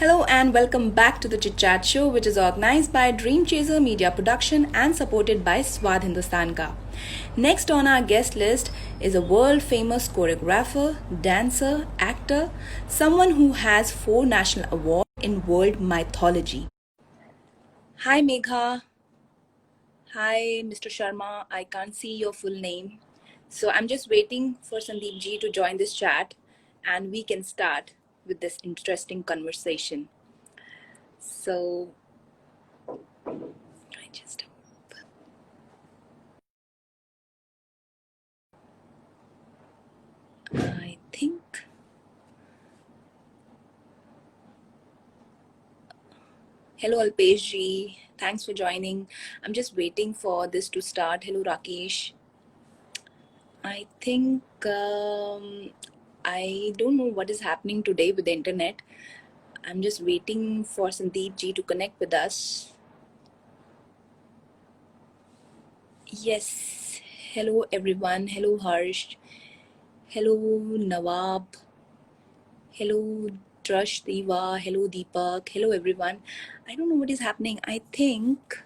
Hello and welcome back to the Chit Chat Show, which is organized by Dream Chaser Media Production and supported by Swad Hindustan Ka. Next on our guest list is a world famous choreographer, dancer, actor, someone who has 4 national awards in world mythology. Hi Megha. Hi Mr. Sharma. I can't see your full name. So I'm just waiting for Sandeep ji to join this chat and we can start with this interesting conversation. So I just I think. Hello Alpesh ji. Thanks for joining. I'm just waiting for this to start. Hello Rakesh. I think I don't know what is happening today with the internet. I'm just waiting for Sandeep ji to connect with us. Yes. Hello everyone. Hello Harsh. Hello Nawab. Hello Trush Diva. Hello Deepak. Hello everyone. I don't know what is happening. I think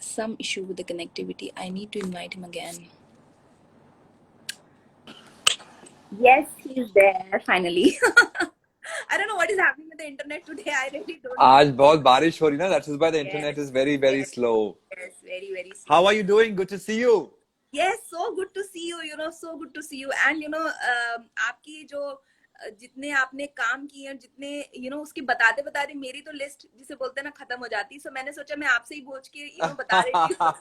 some issue with the connectivity. I need to invite him again. Yes, he's there finally. I don't know what is happening with the internet today. I really don't know. आज बहुत बारिश हो रही ना, that's why the internet Yes, is very yes, slow. yes, very How slow. are you doing? Good to see you. Yes, so good to see you. So good to see you. And आपकी जो जितने आपने काम किए हैं, जितने उसकी बताते बताते मेरी तो लिस्ट जिसे बोलते हैं ना खत्म हो जाती है. सो मैंने सोचा मैं आपसे ही पूछ के बता देती हूँ.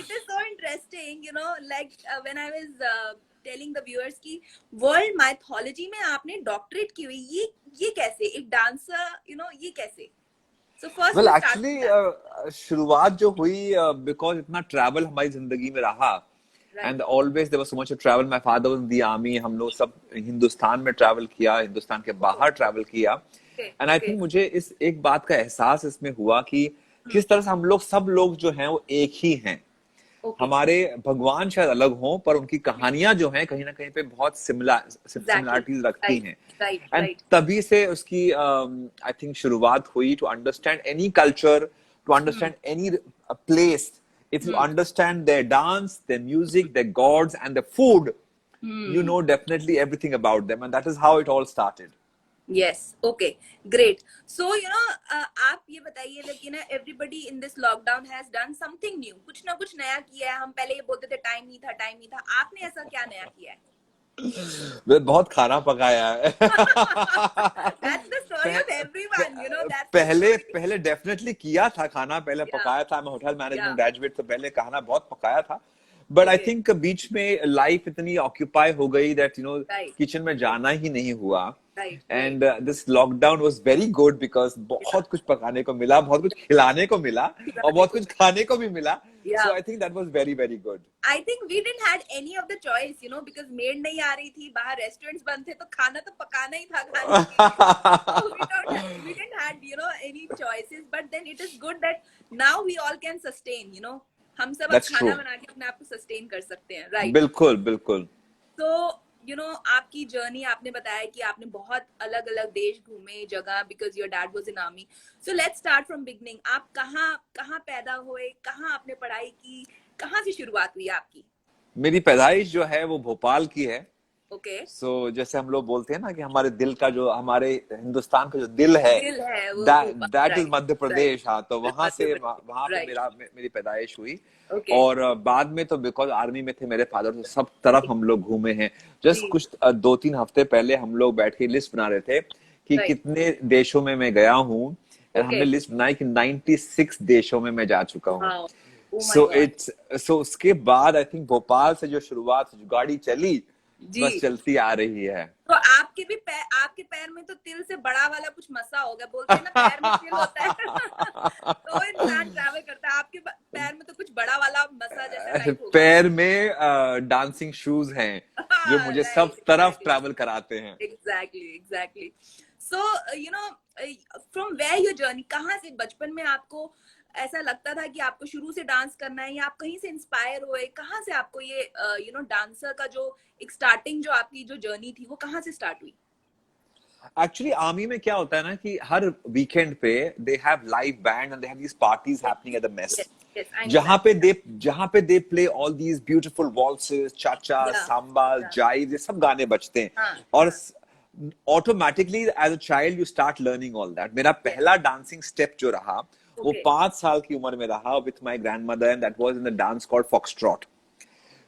It is so interesting. Like when I was telling the viewers की वर्ल्ड माइथोलॉजी में आपने डॉक्टरेट की हुई, ये कैसे एक डांसर ये कैसे? So first Well, we'll start actually, with that. शुरुआत जो हुई because इतना travel हमारी जिंदगी में रहा, Right. and always there was so much of travel. My father was in the army. हम लोग सब हिंदुस्तान में travel किया, हिंदुस्तान के बाहर travel किया, and I think मुझे इस एक बात का एहसास इसमें हुआ कि किस तरह से हम लोग सब लोग जो हैं वो एक ही हैं. हमारे भगवान शायद अलग हों, पर उनकी कहानियां जो हैं कहीं ना कहीं पे बहुत सिमिलरिटीज रखती हैं. एंड तभी से उसकी आई थिंक शुरुआत हुई to understand any culture, to understand any place. If you understand their dance, their music, their gods, and their food, you know definitely everything about them, and that is how it all started. Yes, okay, great. So आप ये बताइए, लेकिन everybody in this lockdown has done something new. कुछ ना कुछ नया किया है. हम पहले ये बोलते थे टाइम नहीं था. आपने ऐसा क्या नया किया है? बहुत खाना पकाया है. That's the story of everyone, that's the पहले story. पहले डेफिनेटली किया था, खाना पहले पकाया था. मैं होटल मैनेजमेंट ग्रेजुएट, तो पहले खाना बहुत पकाया था. बट आई थिंक बीच में लाइफ इतनी ऑक्यूपाई हो गई दैट किचन में जाना ही नहीं हुआ. And this lockdown was very good because बहुत कुछ पकाने को मिला, बहुत कुछ खिलाने को मिला, और बहुत कुछ खाने को भी मिला. So I think that was very good. I think we didn't had any of the choice, because maid नहीं आ रही थी, बाहर रेस्टोरेंट्स बंद थे, तो खाना तो पकाना ही था खाने के लिए. We didn't had any choices, but then it is good that now we all can sustain. हम सब अब खाना बना के अपने आप को सस्टेन कर सकते हैं. राइट, बिल्कुल. तो आपकी जर्नी आपने बताया कि आपने बहुत अलग अलग देश घूमे, जगह, because your dad was in army. So let's start from beginning. आप कहाँ पैदा हुए, कहाँ आपने पढ़ाई की, कहाँ से शुरुआत हुई आपकी? मेरी पैदाइश जो है वो भोपाल की है. ओके. सो जैसे हम लोग बोलते हैं ना कि हमारे दिल का जो, हमारे हिंदुस्तान का जो दिल है दैट इज मध्य प्रदेश. हाँ, तो वहां से वहां पे मेरी पैदाइश हुई. और बाद में तो बिकॉज आर्मी में थे मेरे फादर, तो सब तरफ हम लोग घूमे हैं. जस्ट कुछ 2-3 हफ्ते पहले हम लोग बैठ के लिस्ट बना रहे थे कि कितने देशों में मैं गया हूँ. हमने लिस्ट बनाई कि 96 देशों में मैं जा चुका हूँ. सो उसके बाद आई थिंक भोपाल से जो शुरुआत, जो गाड़ी चली, बस चलती आ रही है. तो आपके पैर में तो तिल से बड़ा वाला कुछ मसा होगा. बोलते हैं ना पैर में तिल होता है तो इंसान ट्रैवल करता है. आपके पैर में तो कुछ बड़ा वाला मसा जैसा टाइप होगा. पैर में डांसिंग शूज हैं जो मुझे सब तरफ ट्रैवल कराते हैं. Exactly. So from where your journey, कहाँ से बचपन में आपको ऐसा लगता था कि आपको शुरू से डांस करना है, या आप कहीं से इंस्पायर हुए? कहाँ से आपको ये डांसर का जो एक स्टार्टिंग, जो आपकी जो जर्नी थी, वो कहाँ से स्टार्ट हुई? एक्चुअली आर्मी में क्या होता है ना कि हर वीकेंड पे they have live band and they have these parties happening at the mess, Yes, yes, I know जहां that. पे they play all these beautiful waltzes, cha-cha, Yeah, Samba, yeah. जाइव, ये सब गाने बजते हैं हाँ, और हाँ. Automatically as a child you start learning all that. मेरा Yes. पहला डांसिंग स्टेप जो रहा वो Okay. 5 साल की उम्र में रहा with my grand mother and that was in the dance called foxtrot.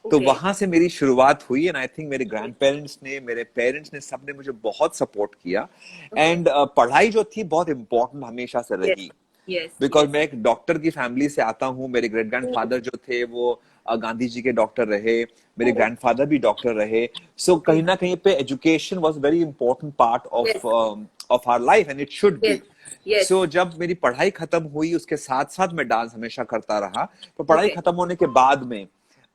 तो Okay. वहां से मेरी शुरुआत हुई एंड आई थिंक मेरे ग्रैंड पेरेंट्स ने, मेरे पेरेंट्स ने, सबने मुझे बहुत सपोर्ट किया. एंड पढ़ाई जो थी बहुत इंपॉर्टेंट हमेशा से Yes. रही, Yes. Because Yes. मैं एक डॉक्टर की फैमिली से आता हूँ. मेरे ग्रेट ग्रैंडफादर जो थे वो गांधी जी के डॉक्टर रहे, मेरे Oh. ग्रैंडफादर भी डॉक्टर रहे. सो कहीं ना कहीं पे education was very important part Yes. Of our life and it should be. Yes. Yes. So जब मेरी पढ़ाई खत्म हुई उसके साथ साथ मैं डांस हमेशा करता रहा. तो पढ़ाई Okay. खत्म होने के बाद में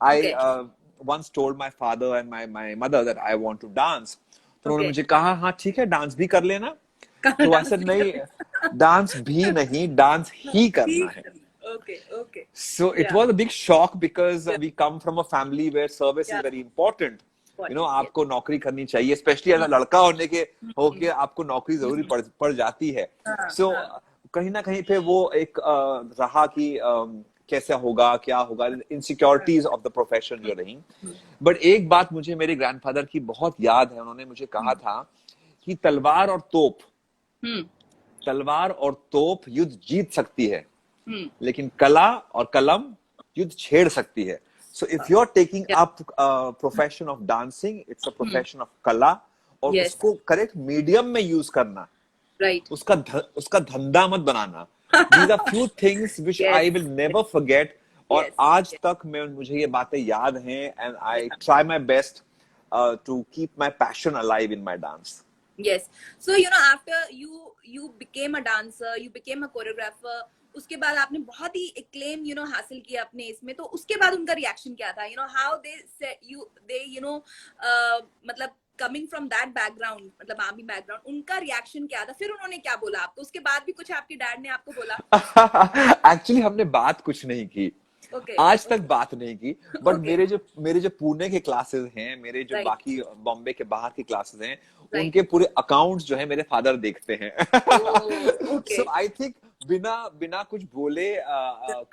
आई Okay. once told my father and my mother that I want to dance. तो उन्होंने Okay. मुझे कहा हाँ ठीक है डांस भी कर लेना. कहाँ तो डांस ऐसा भी नहीं, करना? डांस भी नहीं, डांस ही करना है. Okay. Okay. So it Yeah. was a big shock because Yeah. we come from a family where service is Yeah. very important. You know, Yes. आपको नौकरी करनी चाहिए, स्पेशली एज लड़का होके आपको नौकरी जरूरी पड़ जाती है. हाँ, सो हाँ. कहीं ना कहीं पे वो एक रहा कि कैसा होगा, क्या होगा, इनसिक्योरिटीज ऑफ द प्रोफेशन जो रही. बट एक बात मुझे मेरे ग्रैंडफादर की बहुत याद है. उन्होंने मुझे कहा था कि तलवार और तोप युद्ध जीत सकती है, लेकिन कला और कलम युद्ध छेड़ सकती है. So if you are taking up profession of dancing, it's a profession of कला, और Yes. उसको करेक्ट मीडियम में यूज करना, Right. उसका धंधा मत बनाना. These are few things which Yes. I will never forget. और Yes. आज तक मुझे ये बातें याद हैं and I try my best to keep my passion alive in my dance. Yes. So after you became a dancer, you became a choreographer. उसके बाद आपने बहुत ही acclaim हासिल किया अपने इसमें. तो उसके बाद उनका रिएक्शन क्या था? How they said मतलब coming from that background, मतलब आर्मी बैकग्राउंड, उनका रिएक्शन क्या था? फिर उन्होंने क्या बोला आपको? उसके बाद भी कुछ आपके डैड ने आपको बोला? एक्चुअली हमने बात कुछ नहीं की. Okay. आज तक बात नहीं की. But Okay. मेरे जो पुणे के क्लासेस हैं, मेरे जो Right. बाकी बॉम्बे के बाहर के क्लासेस हैं, Right. उनके पूरे अकाउंट्स जो है मेरे फादर देखते हैं. Oh, okay. So I think बिना कुछ बोले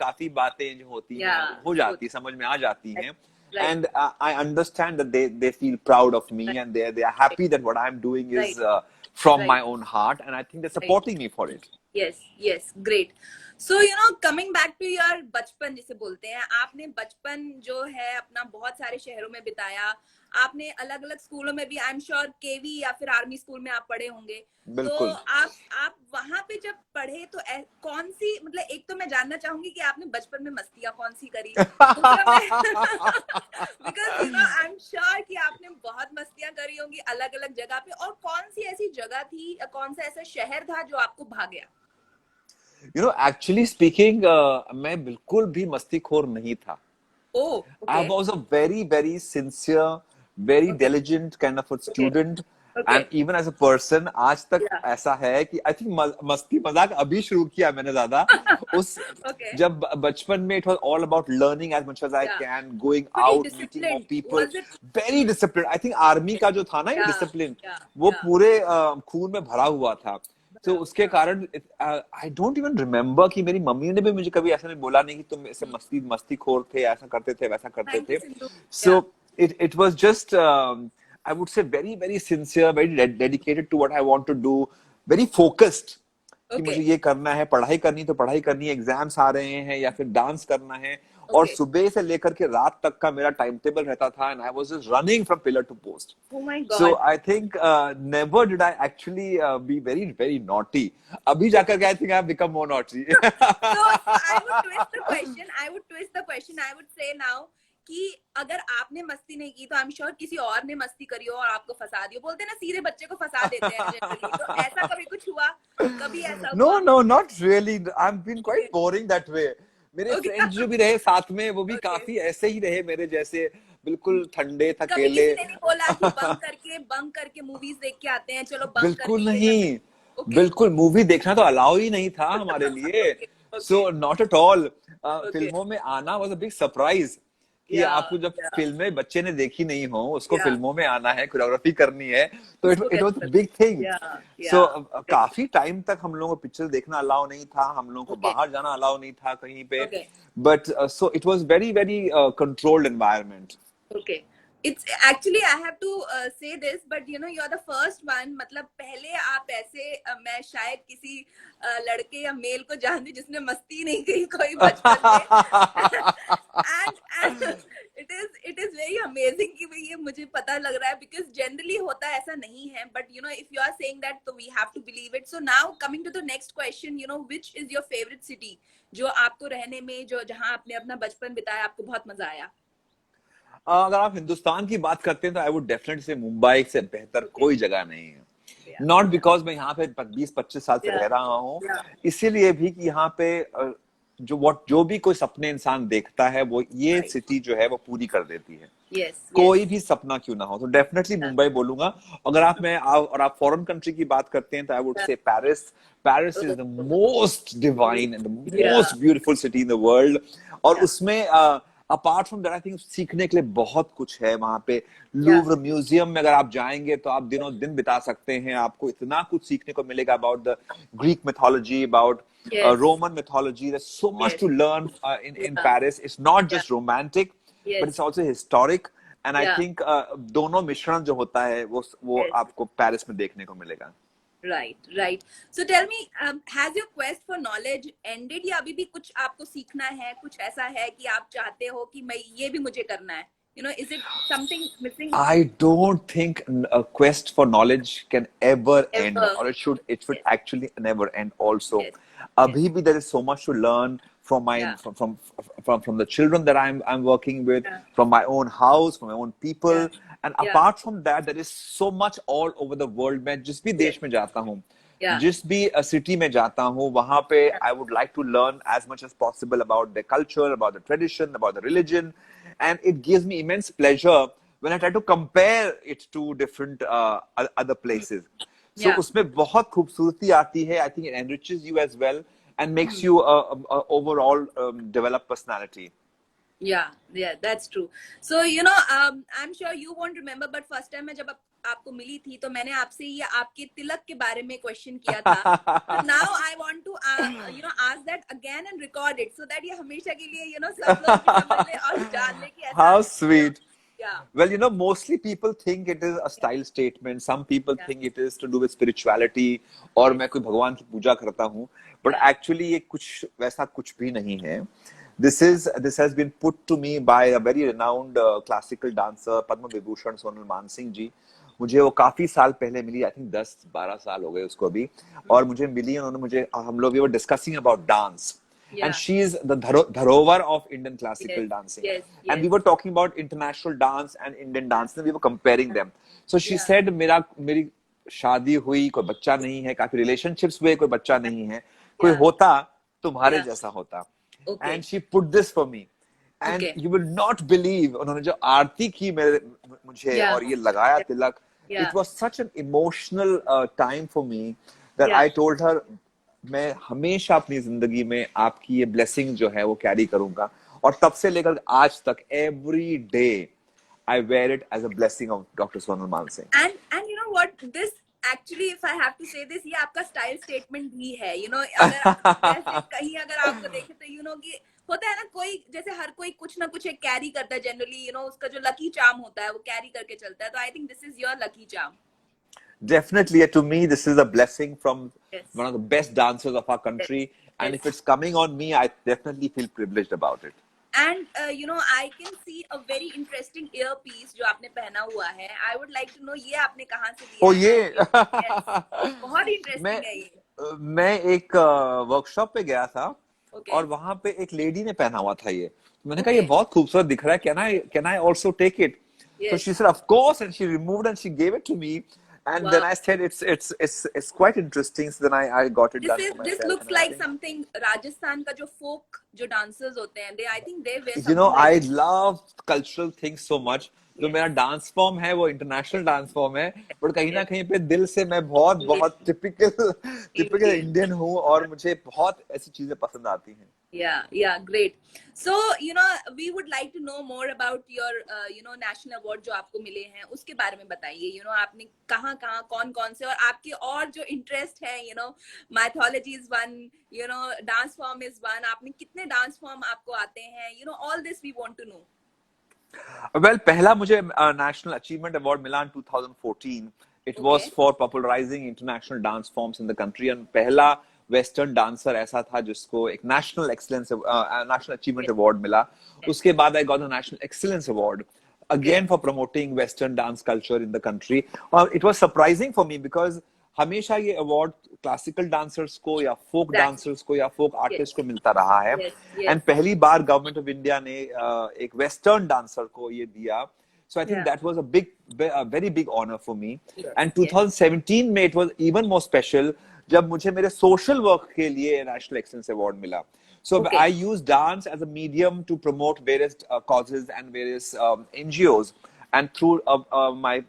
काफी बातें जो होती हैं Yeah. हो जाती, समझ में आ जाती हैं. Right. And I understand that they feel proud of me, Right. and they are happy that what I'm doing is Right. from Right. my own heart, and I think they're supporting me for it. Yes, great. So coming back to your बचपन जिसे बोलते हैं, आपने बचपन जो है अपना बहुत सारे शहरों में बिताया. आपने अलग अलग स्कूलों में भी, आई एम श्योर केवी या फिर आर्मी स्कूल में आप पढ़े होंगे. बिल्कुल. तो आप वहां पे जब पढ़े तो कौन सी, मतलब एक तो मैं जानना चाहूंगी कि आपने बचपन में मस्तियां कौन सी करी? बिकॉज आई एम श्योर कि आपने बहुत मस्तियां करी होंगी अलग अलग जगह पे. और कौन सी ऐसी जगह थी, कौन सा ऐसा शहर था जो आपको भा गया? Actually speaking, मैं बिल्कुल भी मस्तीखोर नहीं था. Oh, I okay. was a very, very sincere, very Okay. diligent kind of a student. Okay. And even as a person, आज तक Yeah. ऐसा है कि I think मस्ती मजाक अभी शुरू किया मैंने ज्यादा. Okay. जब बचपन में it was all about learning as much as I Yeah. can, going Pretty out, meeting more disciplined. people. Was it? Very disciplined. I think army का जो था ना ये Yeah. discipline, Yeah. वो Yeah. पूरे खून में भरा हुआ था. तो उसके कारण आई डोंट इवन रिमेम्बर कि मेरी मम्मी ने भी मुझे कभी ऐसा नहीं बोला नहीं कि तुम ऐसे मस्तीखोर थे, ऐसा करते थे, वैसा करते थे. सो it was just I would say very, very sincere, very dedicated to what I want to do, very focused. कि मुझे ये करना है, पढ़ाई करनी तो पढ़ाई करनी है, एग्जाम्स आ रहे हैं या फिर डांस करना है. और सुबह से लेकर के रात तक का मेरा टाइम टेबल रहता था. And I was just running from pillar to post. Oh my God. So I think never did I actually be very, very naughty. अभी जाकर के I think I have become more naughty. So I would twist the question. I would say now कि अगर आपने मस्ती नहीं की तो आई एम श्योर किसी और ने मस्ती करी हो और आपको फंसा दिया. बोलते हैं ना सीधे बच्चे को फंसा देते हैं जनरली. तो ऐसा कभी कुछ हुआ? कभी ऐसा हुआ? No, not really. I've been quite boring that way. मेरे फ्रेंड्स जो भी रहे साथ में वो भी काफी ऐसे ही रहे मेरे जैसे, बिल्कुल ठंडे कभी थकेले. किसी ने नहीं बोला कि बंक करके मूवीज देख के आते हैं, चलो बंक बिल्कुल करके नहीं. बिल्कुल मूवी देखना तो अलाउ ही नहीं था हमारे लिए. So not at all. फिल्मों में आना वाज अ बिग सरप्राइज कि Yeah, आपको जब yeah, फिल्में बच्चे ने देखी नहीं हो, उसको yeah. फिल्मों में आना है, कोरियोग्राफी करनी है, तो उसको इट वाज कैसे अ करते बिग थिंग। हैं? Yeah, सो yeah. काफी टाइम तक हम लोगों को पिक्चर देखना अलाउ नहीं था, हम लोगों को Okay, बाहर जाना अलाउ नहीं था कहीं पे, okay. But so it was very very controlled environment. Okay. It's actually I have to say this, but you know you're the first one. मतलब पहले आप ऐसे मैं शायद किसी लड़के या मेल को जानती जिसने मस्ती नहीं की कोई बचपन में and it is very amazing कि भाई ये मुझे पता लग रहा है because generally होता ऐसा नहीं है, but you know if you are saying that so we have to believe it. So now coming to the next question, you know which is your favorite city जो आपको रहने में जो जहाँ आपने अपना बचपन बिताया आपको बहुत मजा आया? अगर आप हिंदुस्तान की बात करते हैं तो आई वुड डेफिनेटली से मुंबई से बेहतर Okay. कोई जगह नहीं है। Yeah, नॉट बिकॉज मैं यहाँ पे 20-25 साल से yeah, रह रहा हूँ, yeah. इसीलिए भी कि यहाँ पे जो भी कोई सपने इंसान देखता है वो ये Right. सिटी जो है वो पूरी कर देती है, Yes, कोई yes. भी सपना क्यों ना हो। तो डेफिनेटली Yeah. मुंबई बोलूंगा। अगर आप फॉरेन कंट्री की बात करते हैं तो आई वुड Yeah. से Paris. Paris is the most divine and the Yeah. Most beautiful city in the world. और Yeah. उसमें apart from that I think सीखने के लिए बहुत कुछ है वहां पे। Yeah. लूव्र म्यूजियम में अगर आप जाएंगे तो आप दिनों दिन बिता सकते हैं, आपको इतना कुछ सीखने को मिलेगा about the Greek mythology, about Yes. Roman mythology. There's so much Yes. to learn in Yeah. Paris. It's not Yeah. just romantic, but Yes. it's also historic. And I Yeah. think दोनों मिश्रण जो होता है वो Yes. आपको Paris में देखने को मिलेगा। Right, right. So tell me, has your quest for knowledge ended या अभी भी कुछ आपको सीखना है, कुछ ऐसा है कि आप चाहते हो कि मैं ये भी मुझे करना है? You know, is it something missing? I don't think a quest for knowledge can ever end, Ever. or it should Yes. actually never end also. Yes. Abhi bhi there is so much to learn from my Yeah. from the children that I'm working with, Yeah. from my own house, from my own people. Yeah. And Yeah. apart from that, there is so much all over the world. मैं जिस भी देश Yes. में जाता हूँ, Yeah. जिस भी city में जाता हूँ, वहां पे Yeah. I would like to learn as much as possible about their culture, about the tradition, about the religion, and it gives me immense pleasure when I try to compare it to different other places. So Yeah. उसमें बहुत खूबसूरती आती है. I think it enriches you as well and makes you a overall developed personality. Yeah, that's true. So you know, I'm sure you won't remember, but first time मैं जब आपको मिली थी तो मैंने आपसे ये आपके तिलक के बारे में क्वेश्चन किया था. So now I want to you know ask that again and record it so that ये हमेशा के लिए you know सब लोग भी समझ ले और जान ले कि ऐसा. How sweet. Yeah. Well, you know, mostly people think it is a style statement. Some people Yeah. think it is to do with spirituality, और मैं कोई भगवान की पूजा करता हूँ. But Yeah. actually ये कुछ वैसा कुछ भी नहीं है. This has been put to me by a very renowned classical dancer, Padma Vibhushan Sonal Mansingh जी. मुझे वो काफी साल पहले मिली. I think 10-12 साल हो गए उसको अभी. और मुझे मिली, उन्होंने मुझे, हम लोग we were discussing about dance. Yeah. And she is the dharovar of Indian classical Yes. dancing. Yes. And we were talking about international dance and Indian dance, and we were comparing them. So she Yeah. said, मेरी शादी हुई, कोई बच्चा नहीं है, काफी relationships हुए, कोई बच्चा नहीं है, कोई Yeah. होता तुम्हारे Yeah. जैसा होता. Okay. And she put this for me. And Okay. you will not believe, उन्होंने जो आरती की मुझे Yeah. और ये लगाया तिलक, Yeah. it was such an emotional time for me that Yeah. I told her, मैं हमेशा अपनी जिंदगी में आपकी ये ब्लेसिंग जो है वो कैरी करूंगा. और तब से लेकर आज तक every day I wear it as a blessing of Dr. Sonal Mansingh. And you know what, this actually if I have to say this, ये आपका स्टाइल स्टेटमेंट भी है. You know, अगर जैसे कहीं अगर आपको देखे तो you know कि होता है ना, कोई जैसे हर कोई कुछ ना कुछ एक कैरी करता है जनरली. You know, उसका जो लकी चार्म होता है वो कैरी करके चलता है. तो I think this is your lucky charm. Definitely, to me, this is a blessing from Yes. one of the best dancers of our country. And Yes. if it's coming on me, I definitely feel privileged about it. And you know, I can see a very interesting earpiece जो आपने पहना हुआ है. I would like to know ये आपने कहाँ से लिया Oh, है? ये Yes. बहुत इंटरेस्टिंग है ये. मैं एक वर्कशॉप पे गया था. Okay. और वहां पे एक लेडी ने पहना हुआ था ये. मैंने कहा Okay. ये बहुत खूबसूरत दिख रहा है. Can I also take it? So Yes. she said, of course, and she removed and she gave it to me. And Wow. then I said, it's quite interesting. So then I got it done for myself. This looks and I like think, something Rajasthan का जो folk जो dancers होते हैं, I think they wear you something know, like I love cultural things so much. जो मेरा dance form है वो international dance form है, बट कहीं ना कहीं पे दिल से मैं बहुत बहुत टिपिकल टिपिकल Indian. इंडियन हूँ, और मुझे बहुत ऐसी चीजें पसंद आती हैं. Yeah, great. So, we would like to know more about your, national award जो आपको मिले हैं, उसके बारे में बताइए. आपने कहाँ कौन से, और आपके और जो इंटरेस्ट है, mythology is one, dance form is one. आपने कितने डांस फॉर्म आपको आते हैं? All this we want to know. Well, पहला मुझे नेशनल अचीवमेंट अवार्ड मिला in 2014. It was Okay. for popularizing international dance forms in the country, and पहला western dancer ऐसा था जिसको एक national excellence national achievement award मिला. उसके बाद I got the national excellence award again for promoting Western dance culture in the country. It was surprising for me because हमेशा ये अवार्ड क्लासिकल डांसर्स को या फोक डांसर्स को या फोक आर्टिस्ट को मिलता रहा है, एंड पहली बार गवर्नमेंट ऑफ इंडिया ने एक वेस्टर्न डांसर को ये दिया. So I think that was a very big honor for me. And 2017 में it was even more special जब मुझे मेरे सोशल वर्क के लिए नेशनल एक्सीलेंस अवार्ड मिला. So I use dance as a medium to promote various causes and various NGOs, and through my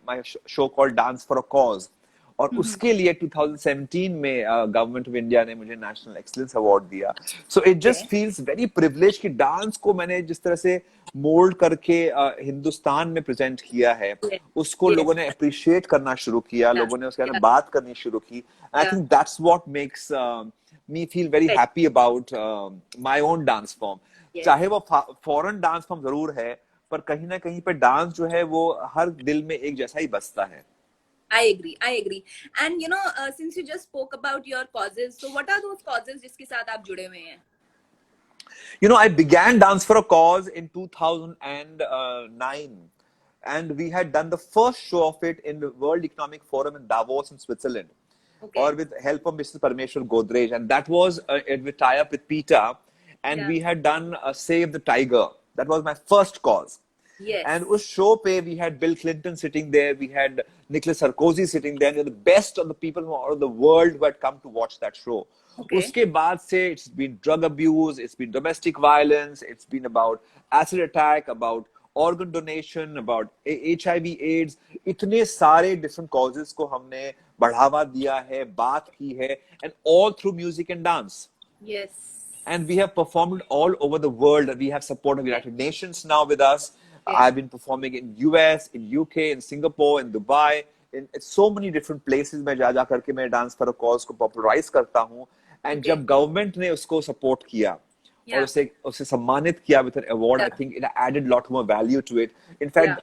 show called Dance for a Cause. और उसके लिए 2017 में गवर्नमेंट ऑफ इंडिया ने मुझे national excellence award दिया. So it just feels very privilege कि dance को मैंने जिस तरह से मोल्ड करके हिंदुस्तान में प्रेजेंट किया है, उसको लोगों ने अप्रिशिएट करना शुरू किया, लोगों ने उसके बारे में बात करनी शुरू की. I think that's what makes me feel very happy about my own dance form. चाहे वो फॉरेन डांस फॉर्म जरूर है, पर कहीं ना कहीं पे डांस जो है वो हर दिल में एक जैसा ही बसता है. I agree. And since you just spoke about your causes, so what are those causes जिसके साथ आप जुड़े हुए हैं? I began Dance for a Cause in 2009, and we had done the first show of it in the World Economic Forum in Davos in Switzerland. Okay. Or with help of Mrs. Parmeshwar Godrej, and that was with tie-up with PETA, and we had done Save the Tiger. That was my first cause. Yes. And उस show पे we had Bill Clinton sitting there, we had Nicolas Sarkozy sitting there, and the best of the people from all over the world who had come to watch that show. Okay. उसके बाद से it's been drug abuse, it's been domestic violence, it's been about acid attack, about organ donation, about HIV/AIDS. इतने सारे different causes को हमने बढ़ावा दिया है, बात की है, and all through music and dance. Yes. And we have performed all over the world. We have support of United Nations now with us. I've been performing in US, in UK, in Singapore, in Dubai, in so many different places. मैं जा करके मैं Dance for a Cause को popularize करता हूँ. And जब government ने उसको support किया और उसे सम्मानित किया with an award, I think it added lot more value to it. In fact,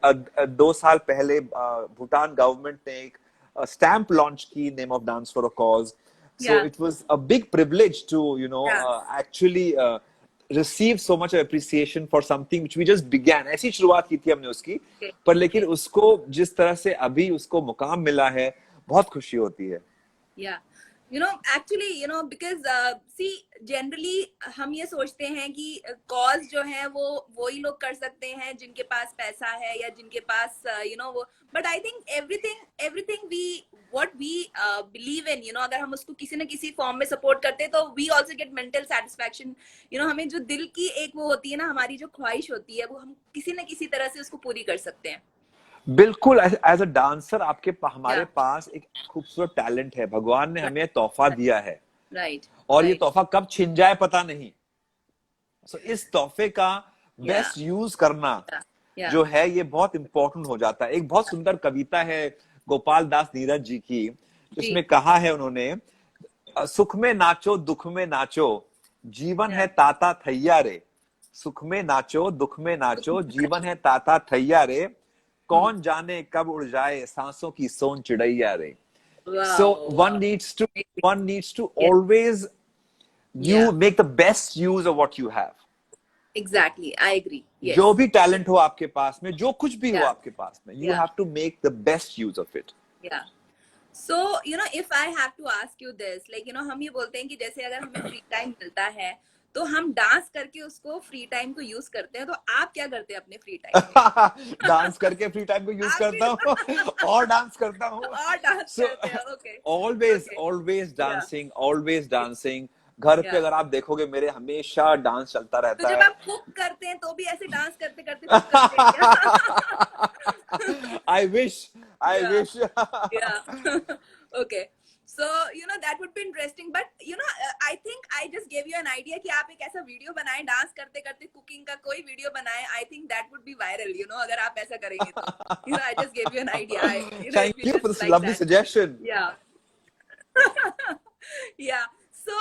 2 साल पहले भूटान government ने एक stamp launch की name of Dance for a Cause. So it was a big privilege to actually receive so much appreciation for something which we just began. ऐसी शुरुआत की थी हमने उसकी, पर लेकिन उसको जिस तरह से अभी उसको मुकाम मिला है, बहुत खुशी होती है. Actually, because see, generally हम ये सोचते हैं कि cause जो है वो ही लोग कर सकते हैं जिनके पास पैसा है या जिनके पास वो, but I think everything what we believe in, अगर हम उसको किसी न किसी फॉर्म में सपोर्ट करते हैं तो we also get mental satisfaction. हमें जो दिल की एक वो होती है ना, हमारी जो ख्वाहिश होती है, वो हम किसी न किसी तरह से उसको पूरी कर सकते हैं. बिल्कुल. एज अ डांसर हमारे पास एक खूबसूरत टैलेंट है, भगवान ने हमें तोहफा दिया है. और ये तोहफा कब छिन जाए पता नहीं. सो इस तोहफे का बेस्ट यूज करना जो है ये बहुत इंपॉर्टेंट हो जाता है. एक बहुत सुंदर कविता है गोपाल दास नीरज जी की, जिसमें कहा है उन्होंने, सुख में नाचो दुख में नाचो, जीवन है ताता थैया रे. सुख में नाचो दुख में नाचो, जीवन है ताता थैया रे, कौन जाने कब उड़ जाए सांसों की सोन चिड़ैया रे. So one needs to always make the best use of what you have. Exactly, I agree. Yes. जो भी टैलेंट हो आपके पास में, जो कुछ भी हो आपके पास में, you have to make the best use of it. Yeah. So if I have to ask you this, like हम ये बोलते हैं कि जैसे अगर हमें फ्री टाइम मिलता है तो हम डांस करके उसको फ्री टाइम को यूज करते हैं, तो आप क्या करते हैं अपने फ्री टाइम? डांस करके फ्री टाइम को यूज करता हूँ और डांस करता हूँ. Always dancing. घर पे अगर आप देखोगे मेरे हमेशा डांस चलता रहता है. तो जब आप कुक करते हैं तो भी ऐसे डांस करते करते I wish. I Yeah. wish. Yeah. Okay. So, that would be interesting. But, I think I just gave you an idea कि आप एक ऐसा वीडियो बनाएं डांस करते करते कुकिंग का कोई वीडियो बनाएं. I think that would be viral, अगर आप ऐसा करेंगे तो. I just gave you an idea. Thank If you you for just this like lovely that. suggestion. Yeah. Yeah. So,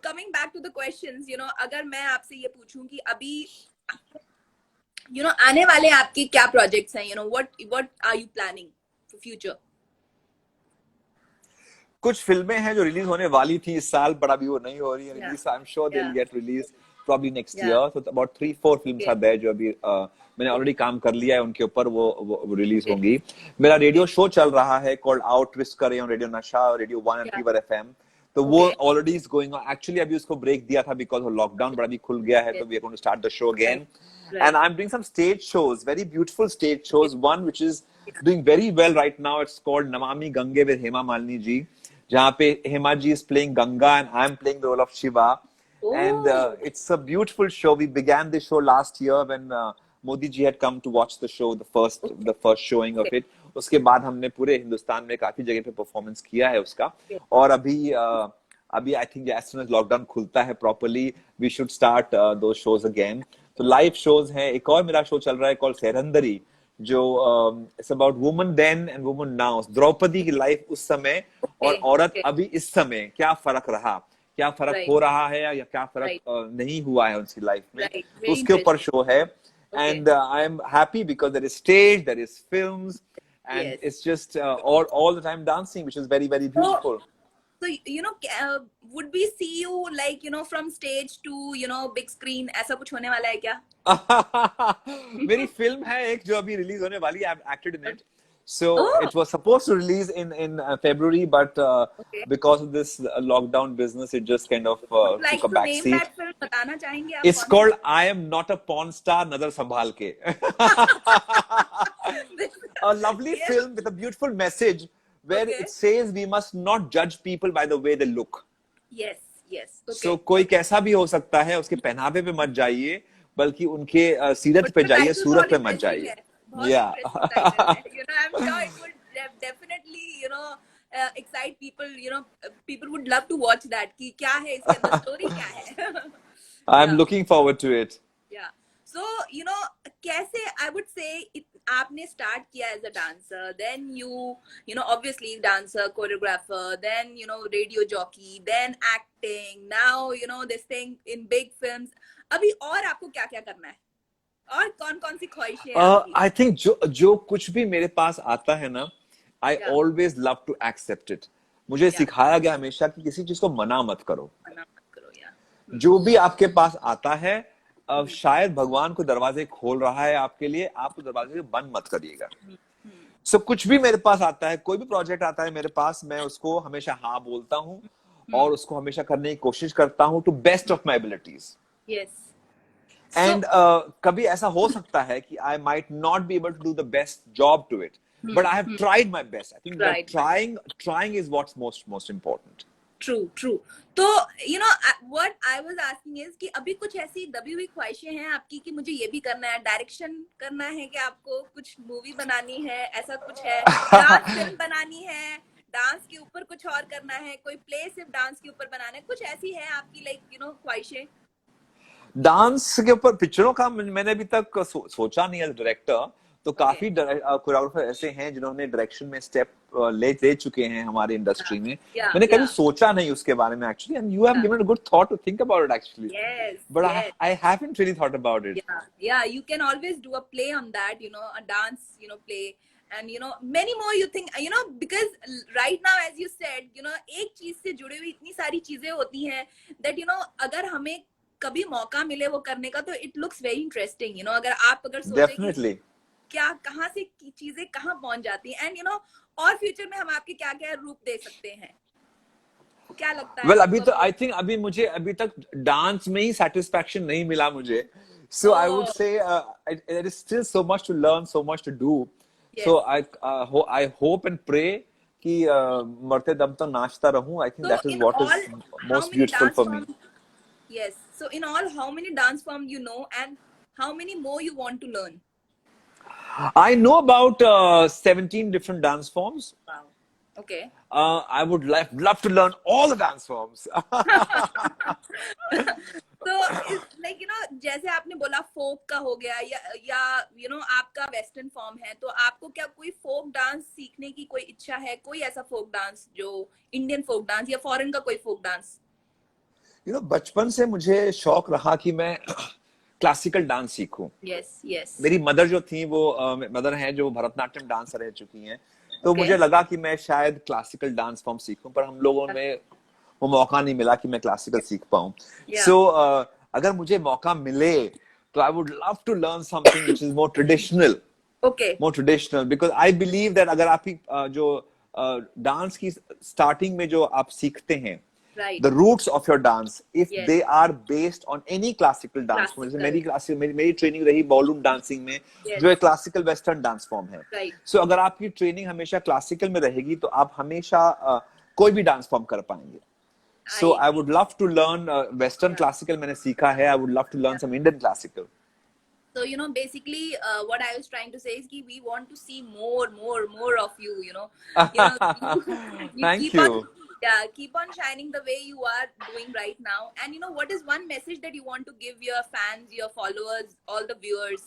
coming back to the questions, अगर मैं आपसे ये पूछूं कि अभी आने वाले आपके क्या प्रोजेक्ट्स हैं, what are you planning for future? कुछ फिल्में हैं जो रिलीज होने वाली थी इस साल, but अभी वो नहीं हो रही है release. I am sure they will get release probably next year. So about 3-4 films are there जो अभी मैंने ऑलरेडी काम कर लिया है उनके ऊपर, वो रिलीज होंगी. मेरा रेडियो शो चल रहा है called Out Twist करे on रेडियो नशा, रेडियो 1 and Fever FM. तो वो already is going on. Actually अभी उसको ब्रेक दिया था बिकॉज ऑफ लॉकडाउन, बट अभी खुल गया है तो we are going to start the show again. And I'm doing some stage shows, very beautiful stage shows. One which is doing very well right now. It's called Namami Gange with Hema Malini ji. जहाँ पे Hema ji is playing Ganga and I'm playing the role of Shiva. Oh. And it's a beautiful show. We began this show last year when Modi ji had come to watch the show, the first showing of it. उसके बाद हमने पूरे हिंदुस्तान में काफी जगह पे performance किया है उसका. और अभी I think as soon as lockdown खुलता है प्रॉपर्ली, वी शुड स्टार्ट दो शोज अगेन. तो लाइव शोज हैं. एक और मेरा शो चल रहा है कॉल्ड सेरंदरी, जो it's about woman then and woman now. Draupadi की लाइफ उस समय और औरत अभी इस समय, क्या फर्क रहा, क्या फर्क हो रहा है या क्या फर्क नहीं हुआ है उनकी लाइफ में. तो उसके ऊपर शो है. And I am happy because there is stage, there is films, and it's just all the time dancing, which is very, very beautiful. So, would we see you like, from stage to, big screen? ऐसा कुछ होने वाला है क्या? मेरी film है एक जो अभी रिलीज होने वाली है. I've acted in it. So it was supposed to release in February, but because of this lockdown business, it just kind of took a back seat. That film, बताना चाहेंगे आप? It's called I Am Not a Porn Star, Nazar Sambhal Ke. A lovely film with a beautiful message where it says we must not judge people by the way they look. Yes. Okay. So कोई कैसा भी हो सकता है, उसके पहनावे पे मत जाइए, बल्कि उनके सीरत पे जाइए, सूरत पे मत जाइए. Yeah. I'm sure it would definitely, excite people. People would love to watch that. कि क्या है इसके अंदर, story क्या है? I'm looking forward to it. Yeah. So, कैसे, I would say, आपने start किया as a dancer, then you obviously dancer, choreographer, then, radio jockey, then acting, now, this thing in big films. अभी और आपको क्या-क्या करना है? और कौन-कौन सी ख्वाहिशें हैं आपकी? I think जो कुछ भी मेरे पास आता है ना, I always love to accept it. मुझे सिखाया गया हमेशा कि किसी चीज को मना मत करो. जो भी आपके पास आता है, शायद भगवान को दरवाजे खोल रहा है आपके लिए, आप तो दरवाजे बंद मत करिएगा. So कुछ भी मेरे पास आता है, कोई भी प्रोजेक्ट आता है मेरे पास, मैं उसको हमेशा हाँ बोलता हूँ और उसको हमेशा करने की कोशिश करता हूँ to best of my abilities. Yes. And कभी ऐसा हो सकता है कि I might not be able to do the best job to it, but I have tried my best. I think that trying is what's most important. True. तो what I was asking is कि अभी कुछ ऐसी दबी हुई ख्वाहिशें हैं आपकी कि मुझे ये भी करना है, डायरेक्शन करना है, कि आपको कुछ मूवी बनानी है, ऐसा कुछ है, डांस फिल्म बनानी है, डांस के ऊपर कुछ और करना है, कोई प्ले सिर्फ डांस के ऊपर बनाना है, कुछ ऐसी है आपकी लाइक ख्वाहिशें? डांस के ऊपर पिक्चरों का मैंने अभी तक सोचा नहीं एज डायरेक्टर. तो काफी कोरियोग्राफर ऐसे हैं जिन्होंने डायरेक्शन में स्टेप ले चुके हैं हमारे इंडस्ट्री में. मैंने कभी सोचा नहीं उसके बारे में actually, and you have given a good thought to think about it actually. But I haven't really thought about it. Yeah, you can always do a play on that, a dance, play. And many more you think, because right now as you said, एक चीज से जुड़ी हुई इतनी सारी चीजें होती हैं that अगर हमें कभी मौका मिले वो करने का, तो it looks very interesting, अगर सोचे Definitely. क्या कहाँ से चीजें कहाँ पहुंच जाती हैं, एंड और फ्यूचर में हम आपके क्या क्या रूप दे सकते हैं, क्या लगता है? Well, अभी तो आई थिंक मुझे अभी तक डांस में ही सेटिस्फैक्शन नहीं मिला मुझे. So I would say there is still so much to learn, so much to do. So I hope and pray कि मरते दम तक नाचता रहूं. I think that is what is most beautiful for me. Yes. So in all, how many dance forms and how many more you want to learn? I know about 17 different dance forms. Wow. Okay. I would love to learn all the dance forms. तो like जैसे आपने बोला फोक का हो गया या आपका western form है, तो आपको क्या कोई फोक डांस सीखने की कोई इच्छा है? कोई ऐसा फोक डांस जो इंडियन फोक डांस या फॉरेन का कोई फोक डांस? बचपन से मुझे शौक रहा कि मैं क्लासिकल डांस सीखूं। Yes yes. मेरी मदर जो थी वो मदर हैं जो भरतनाट्यम डांसर रह चुकी हैं, तो Okay. मुझे लगा कि मैं शायद क्लासिकल डांस फॉर्म सीखूं, पर हम लोगों में वो मौका नहीं मिला कि मैं क्लासिकल सीख पाऊं। Yeah. सो अगर मुझे मौका मिले तो I would love to learn something which is more traditional. Okay. More traditional, because I believe that अगर आपकी जो डांस की स्टार्टिंग में जो आप सीखते हैं, right. the roots of your dance, if Yes. they are based on any classical dance form, जैसे मेरी ट्रेनिंग रही बॉलरूम डांसिंग में, Yes. जो एक क्लासिकल वेस्टर्न डांस फॉर्म है। Right. सो अगर आपकी ट्रेनिंग हमेशा क्लासिकल में रहेगी तो आप हमेशा कोई भी डांस फॉर्म कर पाएंगे। So I would love to learn western classical, मैंने सीखा है। I would love to learn some Indian classical. So, basically, what I was trying to say is that we want to see more of you, you Thank keep you. on, keep on shining the way you are doing right now. And, what is one message that you want to give your fans, your followers, all the viewers?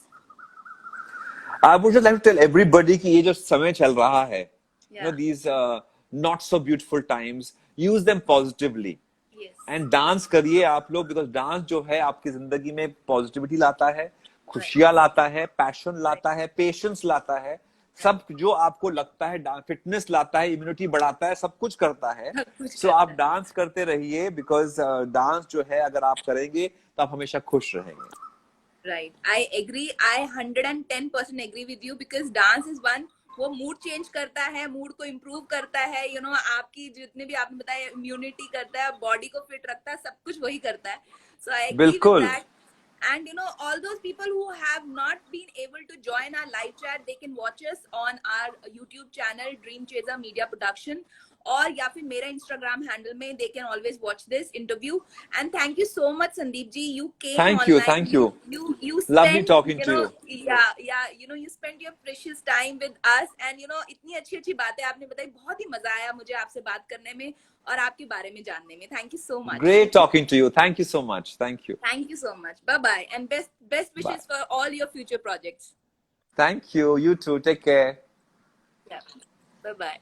I would just like to tell everybody कि ये जो समय चल रहा है, Yeah. these not so beautiful times, use them positively. Yes. And dance करिए आप लोग, बिकॉज डांस जो है आपकी जिंदगी में पॉजिटिविटी लाता है, खुशियां लाता है, पैशन लाता है, पेशेंस लाता है, सब जो आपको लगता है, फिटनेस लाता है, इम्यूनिटी बढ़ाता है, सब कुछ करता है। सो आप डांस करते रहिए, बिकॉज डांस जो है अगर आप करेंगे तो आप हमेशा खुश रहेंगे। Right. I agree. I 110% agree with you because dance is one, वो मूड चेंज करता है, मूड को इम्प्रूव करता है, आपकी जितने भी आपने बताया इम्यूनिटी करता है, बॉडी को फिट रखता है, सब कुछ वही करता है। So I agree with बिल्कुल। that. And all those people who have not been able to join our live chat, they can watch us on our YouTube channel Dream Chaser Media Production, और या फिर मेरा Instagram handle में they can always watch this interview. And thank you so much, Sandeep ji. You came Thank online. you, thank you. You Lovely spent, talking to you. Yeah. You spent your precious time with us, and इतनी अच्छी बातें आपने बताई, बहुत ही मजा आया मुझे आपसे बात करने में और आपके बारे में जानने में। Thank you so much. Great talking to you. Thank you so much. Thank you. Thank you so much. Bye bye, and best wishes for all your future projects. Thank you. You too. Take care. Yeah. Bye bye.